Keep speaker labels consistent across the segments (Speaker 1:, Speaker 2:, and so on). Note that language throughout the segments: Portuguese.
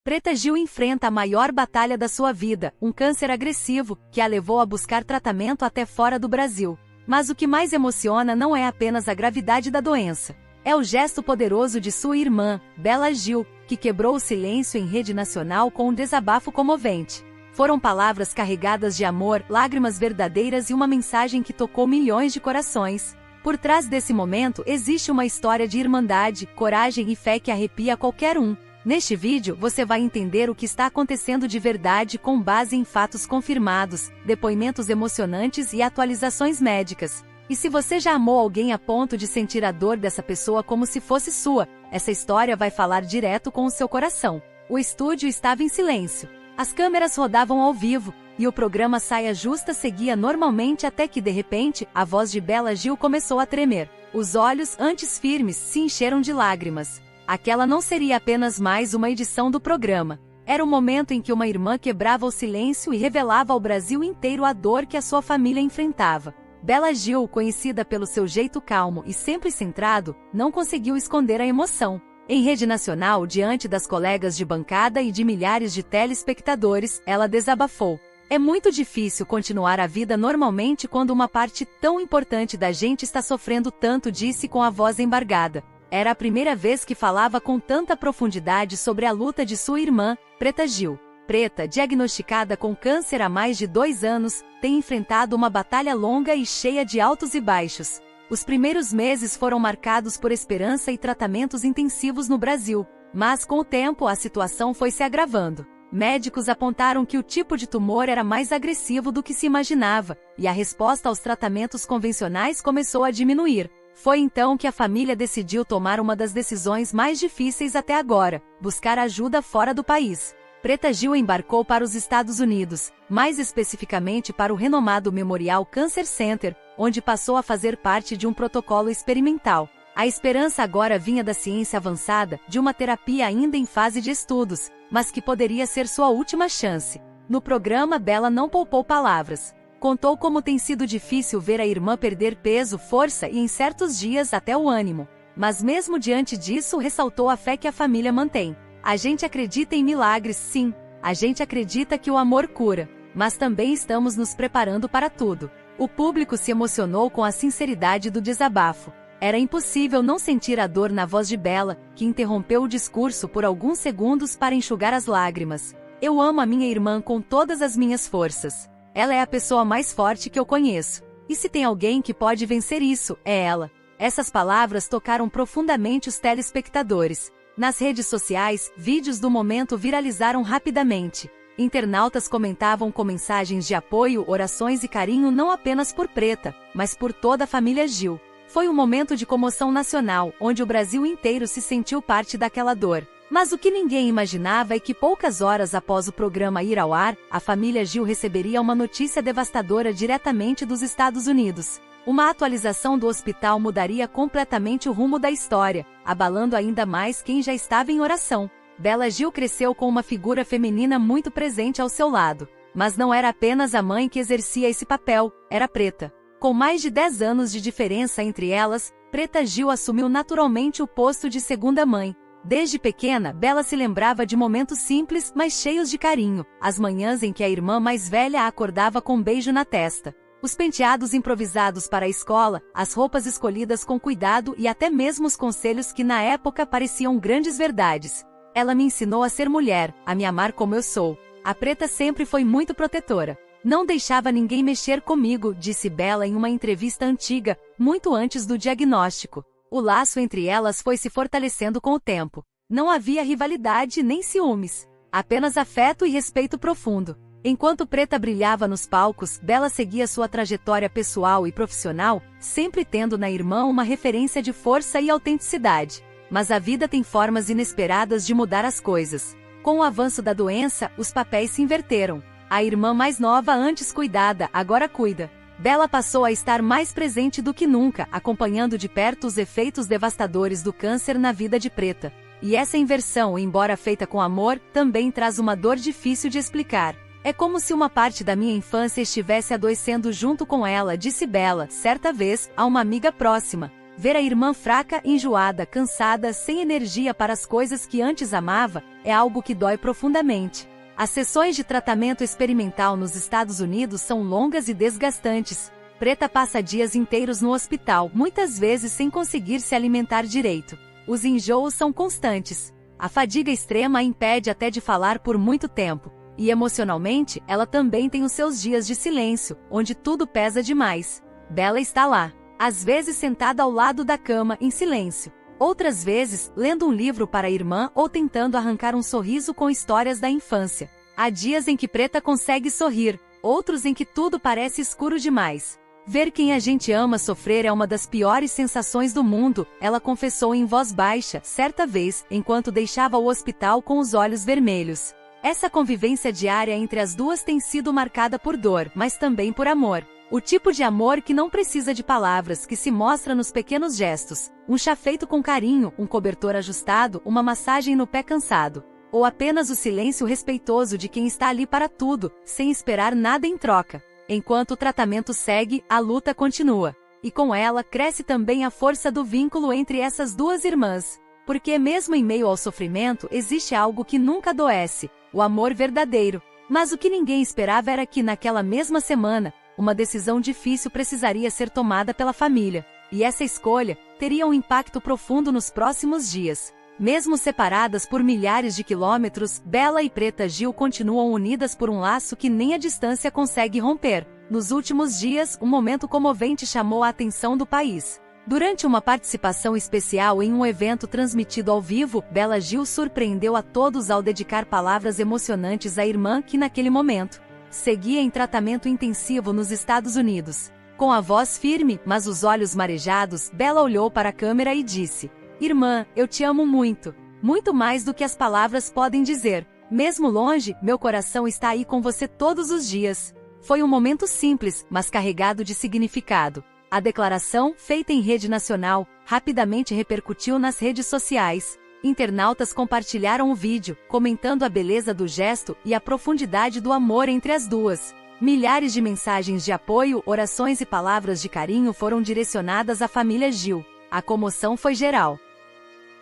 Speaker 1: Preta Gil enfrenta a maior batalha da sua vida, um câncer agressivo, que a levou a buscar tratamento até fora do Brasil. Mas o que mais emociona não é apenas a gravidade da doença. É o gesto poderoso de sua irmã, Bela Gil, que quebrou o silêncio em rede nacional com um desabafo comovente. Foram palavras carregadas de amor, lágrimas verdadeiras e uma mensagem que tocou milhões de corações. Por trás desse momento existe uma história de irmandade, coragem e fé que arrepia qualquer um. Neste vídeo você vai entender o que está acontecendo de verdade com base em fatos confirmados, depoimentos emocionantes e atualizações médicas. E se você já amou alguém a ponto de sentir a dor dessa pessoa como se fosse sua, essa história vai falar direto com o seu coração. O estúdio estava em silêncio. As câmeras rodavam ao vivo, e o programa Saia Justa seguia normalmente até que de repente, a voz de Bela Gil começou a tremer. Os olhos, antes firmes, se encheram de lágrimas. Aquela não seria apenas mais uma edição do programa. Era o momento em que uma irmã quebrava o silêncio e revelava ao Brasil inteiro a dor que a sua família enfrentava. Bela Gil, conhecida pelo seu jeito calmo e sempre centrado, não conseguiu esconder a emoção. Em rede nacional, diante das colegas de bancada e de milhares de telespectadores, ela desabafou. É muito difícil continuar a vida normalmente quando uma parte tão importante da gente está sofrendo tanto, disse com a voz embargada. Era a primeira vez que falava com tanta profundidade sobre a luta de sua irmã, Preta Gil. Preta, diagnosticada com câncer há mais de 2 anos, tem enfrentado uma batalha longa e cheia de altos e baixos. Os primeiros meses foram marcados por esperança e tratamentos intensivos no Brasil, mas com o tempo a situação foi se agravando. Médicos apontaram que o tipo de tumor era mais agressivo do que se imaginava, e a resposta aos tratamentos convencionais começou a diminuir. Foi então que a família decidiu tomar uma das decisões mais difíceis até agora: buscar ajuda fora do país. Preta Gil embarcou para os Estados Unidos, mais especificamente para o renomado Memorial Cancer Center, onde passou a fazer parte de um protocolo experimental. A esperança agora vinha da ciência avançada, de uma terapia ainda em fase de estudos, mas que poderia ser sua última chance. No programa, Bela não poupou palavras. Contou como tem sido difícil ver a irmã perder peso, força e, em certos dias, até o ânimo. Mas mesmo diante disso, ressaltou a fé que a família mantém. A gente acredita em milagres, sim. A gente acredita que o amor cura. Mas também estamos nos preparando para tudo. O público se emocionou com a sinceridade do desabafo. Era impossível não sentir a dor na voz de Bela, que interrompeu o discurso por alguns segundos para enxugar as lágrimas. Eu amo a minha irmã com todas as minhas forças. Ela é a pessoa mais forte que eu conheço. E se tem alguém que pode vencer isso, é ela. Essas palavras tocaram profundamente os telespectadores. Nas redes sociais, vídeos do momento viralizaram rapidamente. Internautas comentavam com mensagens de apoio, orações e carinho não apenas por Preta, mas por toda a família Gil. Foi um momento de comoção nacional, onde o Brasil inteiro se sentiu parte daquela dor. Mas o que ninguém imaginava é que poucas horas após o programa ir ao ar, a família Gil receberia uma notícia devastadora diretamente dos Estados Unidos. Uma atualização do hospital mudaria completamente o rumo da história, abalando ainda mais quem já estava em oração. Bela Gil cresceu com uma figura feminina muito presente ao seu lado. Mas não era apenas a mãe que exercia esse papel, era Preta. Com mais de 10 anos de diferença entre elas, Preta Gil assumiu naturalmente o posto de segunda mãe. Desde pequena, Bela se lembrava de momentos simples, mas cheios de carinho. As manhãs em que a irmã mais velha a acordava com um beijo na testa. Os penteados improvisados para a escola, as roupas escolhidas com cuidado e até mesmo os conselhos que na época pareciam grandes verdades. Ela me ensinou a ser mulher, a me amar como eu sou. A Preta sempre foi muito protetora. Não deixava ninguém mexer comigo, disse Bela em uma entrevista antiga, muito antes do diagnóstico. O laço entre elas foi se fortalecendo com o tempo. Não havia rivalidade nem ciúmes. Apenas afeto e respeito profundo. Enquanto Preta brilhava nos palcos, Bela seguia sua trajetória pessoal e profissional, sempre tendo na irmã uma referência de força e autenticidade. Mas a vida tem formas inesperadas de mudar as coisas. Com o avanço da doença, os papéis se inverteram. A irmã mais nova, antes cuidada, agora cuida. Bela passou a estar mais presente do que nunca, acompanhando de perto os efeitos devastadores do câncer na vida de Preta. E essa inversão, embora feita com amor, também traz uma dor difícil de explicar. É como se uma parte da minha infância estivesse adoecendo junto com ela, disse Bela, certa vez, a uma amiga próxima. Ver a irmã fraca, enjoada, cansada, sem energia para as coisas que antes amava, é algo que dói profundamente. As sessões de tratamento experimental nos Estados Unidos são longas e desgastantes. Preta passa dias inteiros no hospital, muitas vezes sem conseguir se alimentar direito. Os enjoos são constantes. A fadiga extrema a impede até de falar por muito tempo. E emocionalmente, ela também tem os seus dias de silêncio, onde tudo pesa demais. Bella está lá, às vezes sentada ao lado da cama, em silêncio. Outras vezes, lendo um livro para a irmã ou tentando arrancar um sorriso com histórias da infância. Há dias em que Preta consegue sorrir, outros em que tudo parece escuro demais. Ver quem a gente ama sofrer é uma das piores sensações do mundo, ela confessou em voz baixa, certa vez, enquanto deixava o hospital com os olhos vermelhos. Essa convivência diária entre as duas tem sido marcada por dor, mas também por amor. O tipo de amor que não precisa de palavras, que se mostra nos pequenos gestos. Um chá feito com carinho, um cobertor ajustado, uma massagem no pé cansado. Ou apenas o silêncio respeitoso de quem está ali para tudo, sem esperar nada em troca. Enquanto o tratamento segue, a luta continua. E com ela, cresce também a força do vínculo entre essas duas irmãs. Porque mesmo em meio ao sofrimento, existe algo que nunca adoece, o amor verdadeiro. Mas o que ninguém esperava era que, naquela mesma semana, uma decisão difícil precisaria ser tomada pela família. E essa escolha teria um impacto profundo nos próximos dias. Mesmo separadas por milhares de quilômetros, Bella e Preta Gil continuam unidas por um laço que nem a distância consegue romper. Nos últimos dias, um momento comovente chamou a atenção do país. Durante uma participação especial em um evento transmitido ao vivo, Bella Gil surpreendeu a todos ao dedicar palavras emocionantes à irmã que naquele momento seguia em tratamento intensivo nos Estados Unidos. Com a voz firme, mas os olhos marejados, Bella olhou para a câmera e disse: "Irmã, eu te amo muito. Muito mais do que as palavras podem dizer. Mesmo longe, meu coração está aí com você todos os dias." Foi um momento simples, mas carregado de significado. A declaração, feita em rede nacional, rapidamente repercutiu nas redes sociais. Internautas compartilharam o vídeo, comentando a beleza do gesto e a profundidade do amor entre as duas. Milhares de mensagens de apoio, orações e palavras de carinho foram direcionadas à família Gil. A comoção foi geral.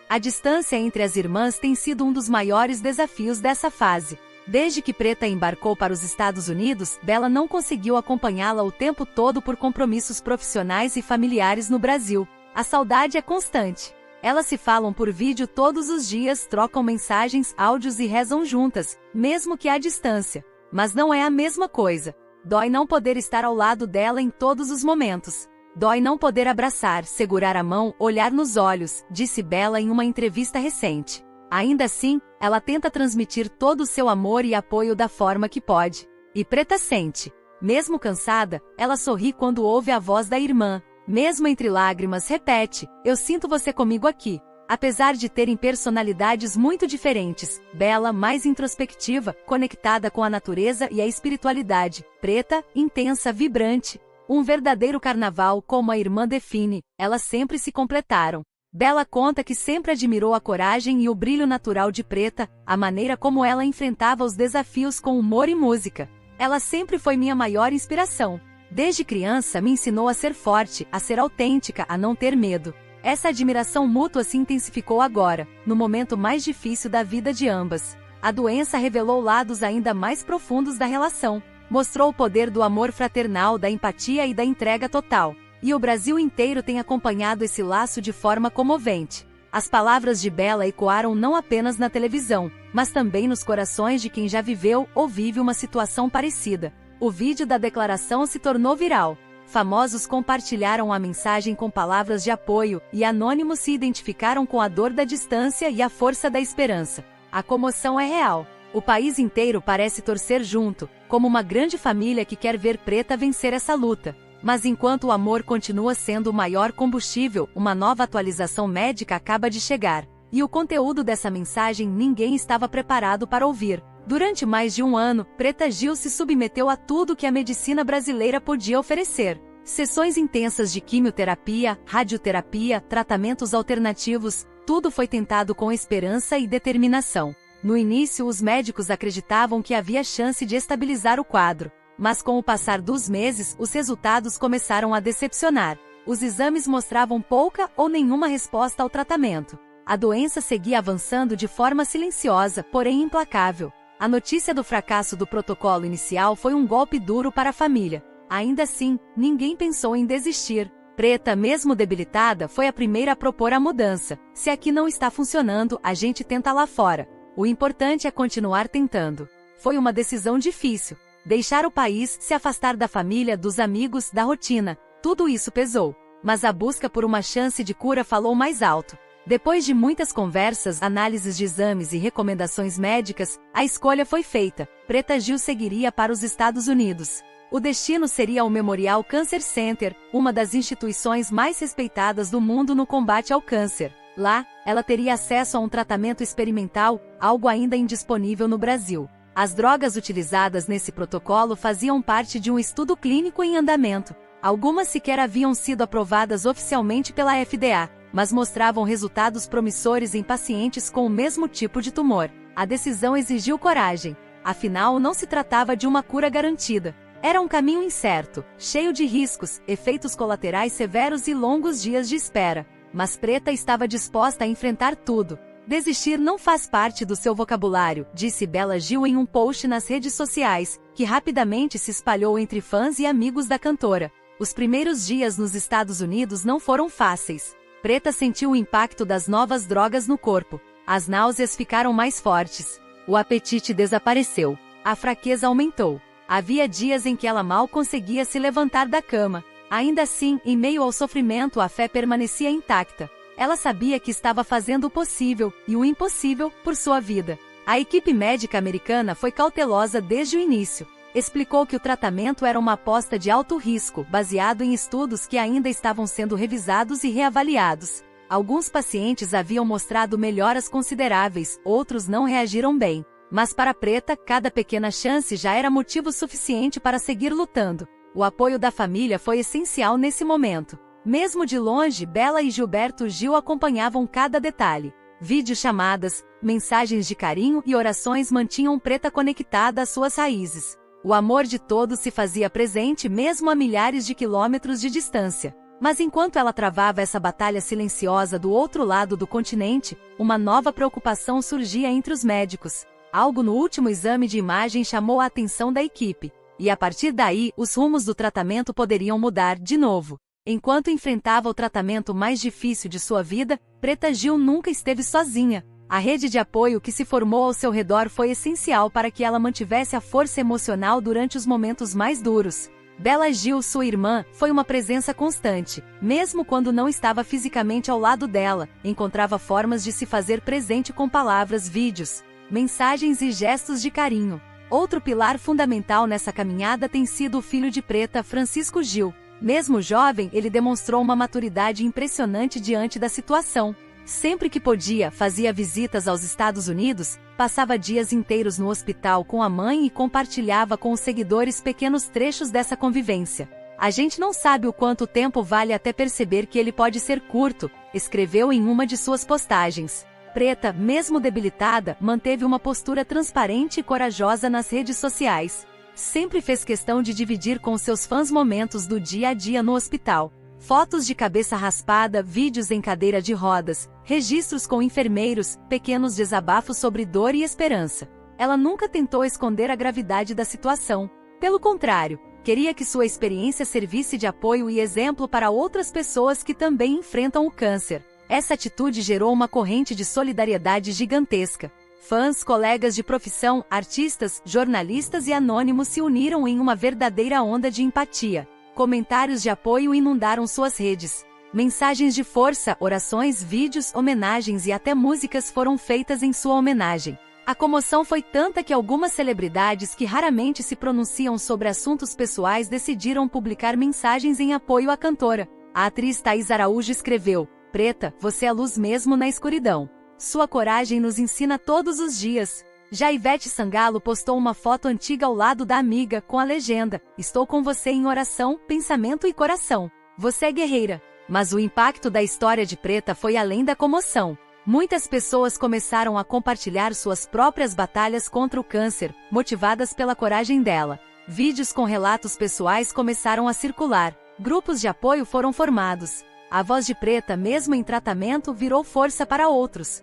Speaker 1: A distância entre as irmãs tem sido um dos maiores desafios dessa fase. Desde que Preta embarcou para os Estados Unidos, Bella não conseguiu acompanhá-la o tempo todo por compromissos profissionais e familiares no Brasil. A saudade é constante. Elas se falam por vídeo todos os dias, trocam mensagens, áudios e rezam juntas, mesmo que à distância. Mas não é a mesma coisa. Dói não poder estar ao lado dela em todos os momentos. Dói não poder abraçar, segurar a mão, olhar nos olhos, disse Bella em uma entrevista recente. Ainda assim, ela tenta transmitir todo o seu amor e apoio da forma que pode. E Preta sente. Mesmo cansada, ela sorri quando ouve a voz da irmã. Mesmo entre lágrimas, repete: "Eu sinto você comigo aqui." Apesar de terem personalidades muito diferentes, Bella mais introspectiva, conectada com a natureza e a espiritualidade, Preta, intensa, vibrante. Um verdadeiro carnaval, como a irmã define, elas sempre se completaram. Bella conta que sempre admirou a coragem e o brilho natural de Preta, a maneira como ela enfrentava os desafios com humor e música. "Ela sempre foi minha maior inspiração. Desde criança me ensinou a ser forte, a ser autêntica, a não ter medo." Essa admiração mútua se intensificou agora, no momento mais difícil da vida de ambas. A doença revelou lados ainda mais profundos da relação. Mostrou o poder do amor fraternal, da empatia e da entrega total. E o Brasil inteiro tem acompanhado esse laço de forma comovente. As palavras de Bella ecoaram não apenas na televisão, mas também nos corações de quem já viveu ou vive uma situação parecida. O vídeo da declaração se tornou viral. Famosos compartilharam a mensagem com palavras de apoio, e anônimos se identificaram com a dor da distância e a força da esperança. A comoção é real. O país inteiro parece torcer junto, como uma grande família que quer ver Preta vencer essa luta. Mas enquanto o amor continua sendo o maior combustível, uma nova atualização médica acaba de chegar. E o conteúdo dessa mensagem ninguém estava preparado para ouvir. Durante mais de um ano, Preta Gil se submeteu a tudo que a medicina brasileira podia oferecer. Sessões intensas de quimioterapia, radioterapia, tratamentos alternativos, tudo foi tentado com esperança e determinação. No início, os médicos acreditavam que havia chance de estabilizar o quadro. Mas com o passar dos meses, os resultados começaram a decepcionar. Os exames mostravam pouca ou nenhuma resposta ao tratamento. A doença seguia avançando de forma silenciosa, porém implacável. A notícia do fracasso do protocolo inicial foi um golpe duro para a família. Ainda assim, ninguém pensou em desistir. Preta, mesmo debilitada, foi a primeira a propor a mudança. Se aqui não está funcionando, a gente tenta lá fora. O importante é continuar tentando. Foi uma decisão difícil. Deixar o país, se afastar da família, dos amigos, da rotina. Tudo isso pesou. Mas a busca por uma chance de cura falou mais alto. Depois de muitas conversas, análises de exames e recomendações médicas, a escolha foi feita. Preta Gil seguiria para os Estados Unidos. O destino seria o Memorial Cancer Center, uma das instituições mais respeitadas do mundo no combate ao câncer. Lá, ela teria acesso a um tratamento experimental, algo ainda indisponível no Brasil. As drogas utilizadas nesse protocolo faziam parte de um estudo clínico em andamento. Algumas sequer haviam sido aprovadas oficialmente pela FDA, mas mostravam resultados promissores em pacientes com o mesmo tipo de tumor. A decisão exigiu coragem. Afinal, não se tratava de uma cura garantida. Era um caminho incerto, cheio de riscos, efeitos colaterais severos e longos dias de espera. Mas Preta estava disposta a enfrentar tudo. Desistir não faz parte do seu vocabulário, disse Bela Gil em um post nas redes sociais, que rapidamente se espalhou entre fãs e amigos da cantora. Os primeiros dias nos Estados Unidos não foram fáceis. Preta sentiu o impacto das novas drogas no corpo. As náuseas ficaram mais fortes. O apetite desapareceu. A fraqueza aumentou. Havia dias em que ela mal conseguia se levantar da cama. Ainda assim, em meio ao sofrimento, a fé permanecia intacta. Ela sabia que estava fazendo o possível, e o impossível, por sua vida. A equipe médica americana foi cautelosa desde o início. Explicou que o tratamento era uma aposta de alto risco, baseado em estudos que ainda estavam sendo revisados e reavaliados. Alguns pacientes haviam mostrado melhoras consideráveis, outros não reagiram bem. Mas para Preta, cada pequena chance já era motivo suficiente para seguir lutando. O apoio da família foi essencial nesse momento. Mesmo de longe, Bela e Gilberto Gil acompanhavam cada detalhe. Videochamadas, mensagens de carinho e orações mantinham Preta conectada às suas raízes. O amor de todos se fazia presente mesmo a milhares de quilômetros de distância. Mas enquanto ela travava essa batalha silenciosa do outro lado do continente, uma nova preocupação surgia entre os médicos. Algo no último exame de imagem chamou a atenção da equipe. E a partir daí, os rumos do tratamento poderiam mudar de novo. Enquanto enfrentava o tratamento mais difícil de sua vida, Preta Gil nunca esteve sozinha. A rede de apoio que se formou ao seu redor foi essencial para que ela mantivesse a força emocional durante os momentos mais duros. Bela Gil, sua irmã, foi uma presença constante. Mesmo quando não estava fisicamente ao lado dela, encontrava formas de se fazer presente com palavras, vídeos, mensagens e gestos de carinho. Outro pilar fundamental nessa caminhada tem sido o filho de Preta, Francisco Gil. Mesmo jovem, ele demonstrou uma maturidade impressionante diante da situação. Sempre que podia, fazia visitas aos Estados Unidos, passava dias inteiros no hospital com a mãe e compartilhava com os seguidores pequenos trechos dessa convivência. A gente não sabe o quanto tempo vale até perceber que ele pode ser curto, escreveu em uma de suas postagens. Preta, mesmo debilitada, manteve uma postura transparente e corajosa nas redes sociais. Sempre fez questão de dividir com seus fãs momentos do dia a dia no hospital. Fotos de cabeça raspada, vídeos em cadeira de rodas, registros com enfermeiros, pequenos desabafos sobre dor e esperança. Ela nunca tentou esconder a gravidade da situação. Pelo contrário, queria que sua experiência servisse de apoio e exemplo para outras pessoas que também enfrentam o câncer. Essa atitude gerou uma corrente de solidariedade gigantesca. Fãs, colegas de profissão, artistas, jornalistas e anônimos se uniram em uma verdadeira onda de empatia. Comentários de apoio inundaram suas redes. Mensagens de força, orações, vídeos, homenagens e até músicas foram feitas em sua homenagem. A comoção foi tanta que algumas celebridades que raramente se pronunciam sobre assuntos pessoais decidiram publicar mensagens em apoio à cantora. A atriz Thaís Araújo escreveu: "Preta, você é luz mesmo na escuridão. Sua coragem nos ensina todos os dias." Já Ivete Sangalo postou uma foto antiga ao lado da amiga, com a legenda: "Estou com você em oração, pensamento e coração. Você é guerreira." Mas o impacto da história de Preta foi além da comoção. Muitas pessoas começaram a compartilhar suas próprias batalhas contra o câncer, motivadas pela coragem dela. Vídeos com relatos pessoais começaram a circular. Grupos de apoio foram formados. A voz de Preta, mesmo em tratamento, virou força para outros.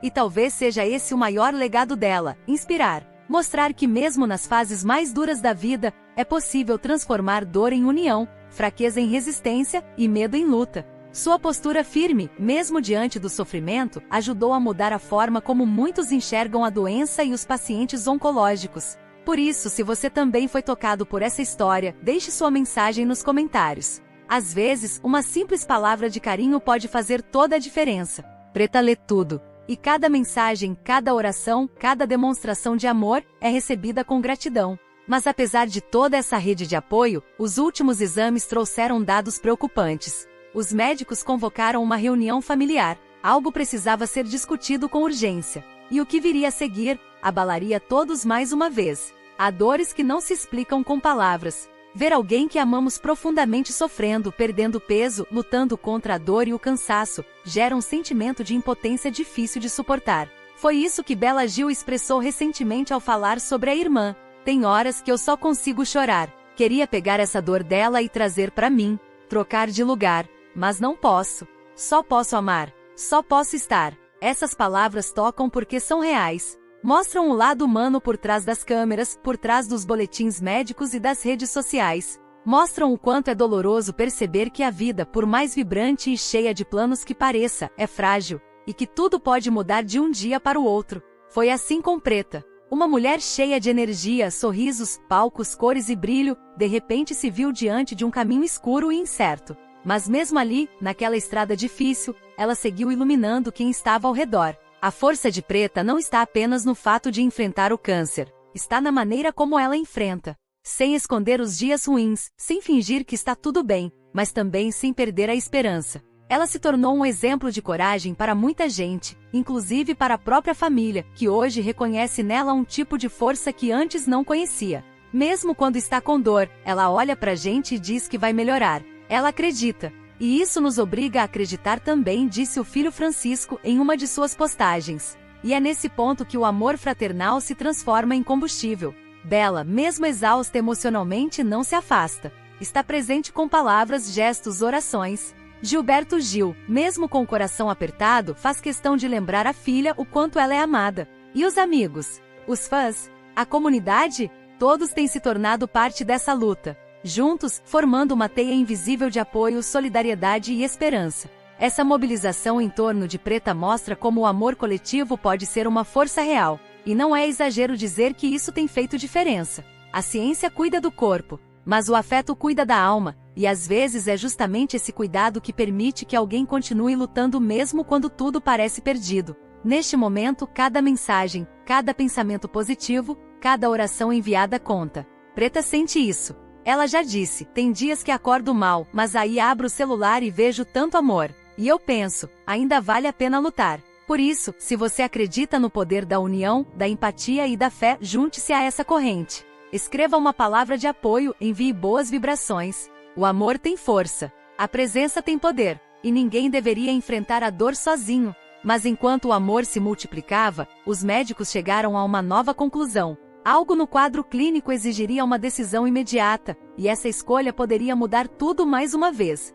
Speaker 1: E talvez seja esse o maior legado dela: inspirar. Mostrar que mesmo nas fases mais duras da vida, é possível transformar dor em união, fraqueza em resistência e medo em luta. Sua postura firme, mesmo diante do sofrimento, ajudou a mudar a forma como muitos enxergam a doença e os pacientes oncológicos. Por isso, se você também foi tocado por essa história, deixe sua mensagem nos comentários. Às vezes, uma simples palavra de carinho pode fazer toda a diferença. Preta lê tudo. E cada mensagem, cada oração, cada demonstração de amor é recebida com gratidão. Mas apesar de toda essa rede de apoio, os últimos exames trouxeram dados preocupantes. Os médicos convocaram uma reunião familiar. Algo precisava ser discutido com urgência. E o que viria a seguir abalaria todos mais uma vez. Há dores que não se explicam com palavras. Ver alguém que amamos profundamente sofrendo, perdendo peso, lutando contra a dor e o cansaço, gera um sentimento de impotência difícil de suportar. Foi isso que Bela Gil expressou recentemente ao falar sobre a irmã. Tem horas que eu só consigo chorar. Queria pegar essa dor dela e trazer para mim, trocar de lugar, mas não posso. Só posso amar. Só posso estar. Essas palavras tocam porque são reais. Mostram o lado humano por trás das câmeras, por trás dos boletins médicos e das redes sociais. Mostram o quanto é doloroso perceber que a vida, por mais vibrante e cheia de planos que pareça, é frágil, e que tudo pode mudar de um dia para o outro. Foi assim com Preta. Uma mulher cheia de energia, sorrisos, palcos, cores e brilho, de repente se viu diante de um caminho escuro e incerto. Mas mesmo ali, naquela estrada difícil, ela seguiu iluminando quem estava ao redor. A força de Preta não está apenas no fato de enfrentar o câncer. Está na maneira como ela enfrenta. Sem esconder os dias ruins, sem fingir que está tudo bem, mas também sem perder a esperança. Ela se tornou um exemplo de coragem para muita gente, inclusive para a própria família, que hoje reconhece nela um tipo de força que antes não conhecia. Mesmo quando está com dor, ela olha pra gente e diz que vai melhorar. Ela acredita. E isso nos obriga a acreditar também, disse o filho Francisco em uma de suas postagens. E é nesse ponto que o amor fraternal se transforma em combustível. Bela, mesmo exausta emocionalmente, não se afasta. Está presente com palavras, gestos, orações. Gilberto Gil, mesmo com o coração apertado, faz questão de lembrar à filha o quanto ela é amada. E os amigos? Os fãs? A comunidade? Todos têm se tornado parte dessa luta. Juntos, formando uma teia invisível de apoio, solidariedade e esperança. Essa mobilização em torno de Preta mostra como o amor coletivo pode ser uma força real. E não é exagero dizer que isso tem feito diferença. A ciência cuida do corpo, mas o afeto cuida da alma, e às vezes é justamente esse cuidado que permite que alguém continue lutando mesmo quando tudo parece perdido. Neste momento, cada mensagem, cada pensamento positivo, cada oração enviada conta. Preta sente isso. Ela já disse, tem dias que acordo mal, mas aí abro o celular e vejo tanto amor. E eu penso, ainda vale a pena lutar. Por isso, se você acredita no poder da união, da empatia e da fé, junte-se a essa corrente. Escreva uma palavra de apoio, envie boas vibrações. O amor tem força. A presença tem poder. E ninguém deveria enfrentar a dor sozinho. Mas enquanto o amor se multiplicava, os médicos chegaram a uma nova conclusão. Algo no quadro clínico exigiria uma decisão imediata, e essa escolha poderia mudar tudo mais uma vez.